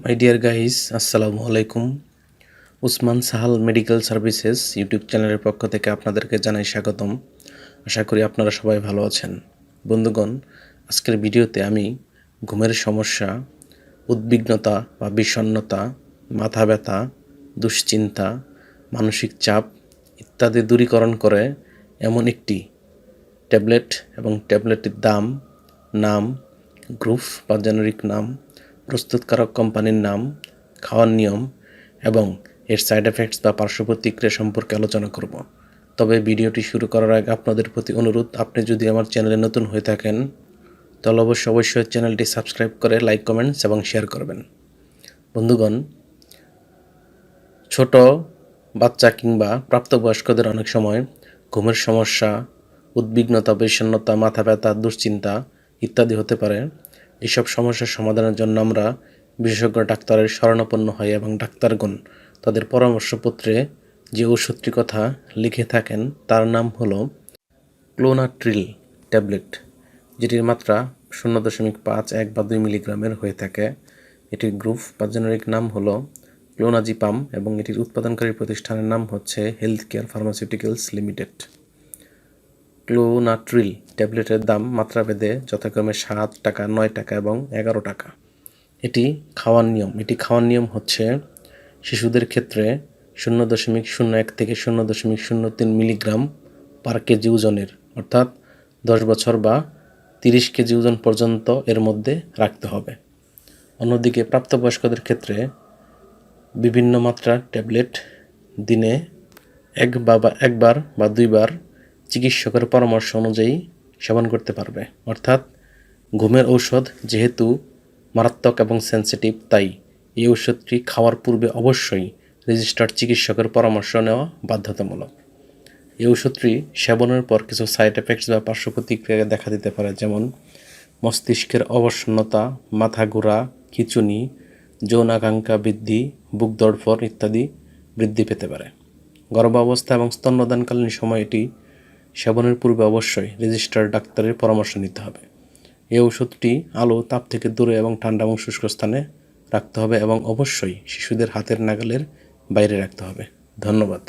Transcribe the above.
My dear guys, আসসালামু আলাইকুম। Usman Sahal medical services YouTube চ্যানেলের পক্ষ থেকে আপনাদেরকে জানাই স্বাগতম। আশা করি আপনারা সবাই ভালো আছেন। বন্ধুগণ, আজকের ভিডিওতে আমি ঘুমের সমস্যা, উদ্বিগ্নতা বা বিষণ্ণতা, মাথা ব্যথা, দুশ্চিন্তা, মানসিক চাপ ইত্যাদি দূরীকরণ করে এমন একটি ট্যাবলেট এবং ট্যাবলেটের দাম, নাম, গ্রুপ বা জেনেরিক নাম, প্রস্তুতকারক কোম্পানির নাম, খাওয়ার নিয়ম এবং এর সাইড এফেক্টস বা পার্শ্ব প্রতিক্রিয়া সম্পর্কে আলোচনা করব। তবে ভিডিওটি শুরু করার আগে আপনাদের প্রতি অনুরোধ, আপনি যদি আমার চ্যানেলে নতুন হয়ে থাকেন তাহলে অবশ্যই চ্যানেলটি সাবস্ক্রাইব করে লাইক, কমেন্টস এবং শেয়ার করবেন। বন্ধুগণ, ছোট বাচ্চা কিংবা প্রাপ্তবয়স্কদের অনেক সময় ঘুমের সমস্যা, উদ্বিগ্নতা, বিষণ্ণতা, মাথা ব্যথা, দুশ্চিন্তা ইত্যাদি হতে পারে। এইসব সমস্যার সমাধানের জন্য আমরা বিশেষজ্ঞ ডাক্তারের শরণাপন্ন হই এবং ডাক্তারগণ তাদের পরামর্শপত্রে যে ওষুধটির কথা লিখে থাকেন তার নাম হলো ক্লোনাট্রিল ট্যাবলেট, যেটির মাত্রা 0.5, 1 বা 2 মিলিগ্রামের হয়ে থাকে। এটির গ্রুপ বা জেনেরিক নাম হলো ক্লোনাজিপাম এবং এটির উৎপাদনকারী প্রতিষ্ঠানের নাম হচ্ছে হেলথ কেয়ার ফার্মাসিউটিক্যালস লিমিটেড। ক্লোনাট্রিল ট্যাবলেটের দাম মাত্রাভেদে যথাক্রমে 7 টাকা, 9 টাকা এবং 11 টাকা। এটি খাওয়ার নিয়ম হচ্ছে শিশুদের ক্ষেত্রে 0.01 থেকে 0.03 মিলিগ্রাম পার কেজি ওজনের, অর্থাৎ 10 বছর বা 30 কেজি ওজন পর্যন্ত এর মধ্যে রাখতে হবে। অন্যদিকে প্রাপ্তবয়স্কদের ক্ষেত্রে বিভিন্ন মাত্রার ট্যাবলেট দিনে একবার বা 2বার চিকিৎসকের পরামর্শ অনুযায়ী সেবন করতে পারবে। অর্থাৎ ঘুমের ঔষধ যেহেতু মারাত্মক এবং সেন্সিটিভ, তাই এই ওষুধটি খাওয়ার পূর্বে অবশ্যই রেজিস্টার্ড চিকিৎসকের পরামর্শ নেওয়া বাধ্যতামূলক। এই ওষুধটি সেবনের পর কিছু সাইড এফেক্টস বা পার্শ্ব প্রতিক্রিয়া দেখা দিতে পারে, যেমন মস্তিষ্কের অবসন্নতা, মাথা ঘোরা, খিঁচুনি, যৌনাকাঙ্ক্ষা বৃদ্ধি, বুক ধড়ফড় ইত্যাদি বৃদ্ধি পেতে পারে। গর্ভাবস্থা এবং স্তন্যদানকালীন সময় এটি সেবনের পূর্বে অবশ্যই রেজিস্টার্ড ডাক্তারের পরামর্শ নিতে হবে। এই ওষুধটি আলো, তাপ থেকে দূরে এবং ঠান্ডা এবং শুষ্ক স্থানে রাখতে হবে এবং অবশ্যই শিশুদের হাতের নাগালের বাইরে রাখতে হবে। ধন্যবাদ।